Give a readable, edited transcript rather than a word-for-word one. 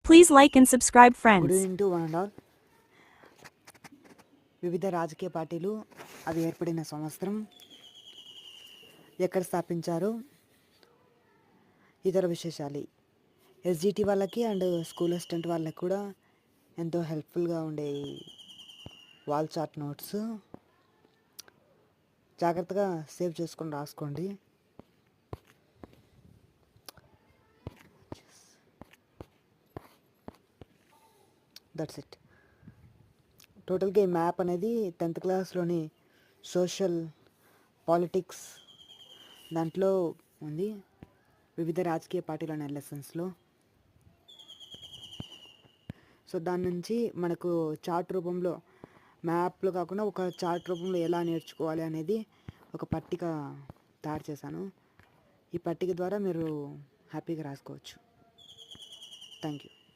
Please like and subscribe, good friends. Evening to one and all. వివిధ రాజకీయ పార్టీలు అవి ఏర్పడిన సంవత్సరం, ఎక్కడ స్థాపించారు, ఇతర విశేషాలు ఎస్జిటి వాళ్ళకి అండ్ స్కూల్ అసిస్టెంట్ వాళ్ళకి కూడా ఎంతో హెల్ప్ఫుల్గా ఉండే వాల్ చార్ట్ నోట్స్ జాగ్రత్తగా సేవ్ చేసుకొని రాసుకోండి. That's it. టోటల్గా ఈ మ్యాప్ అనేది 10th క్లాస్లోని సోషల్ పాలిటిక్స్ దాంట్లో ఉంది, వివిధ రాజకీయ పార్టీలు అనే లెసన్స్లో. సో దాని నుంచి మనకు చార్ట్ రూపంలో, మ్యాప్లో కాకుండా ఒక చార్ట్ రూపంలో ఎలా నేర్చుకోవాలి అనేది ఒక పట్టిక తయారు చేశాను. ఈ పట్టిక ద్వారా మీరు హ్యాపీగా రాసుకోవచ్చు. Thank you.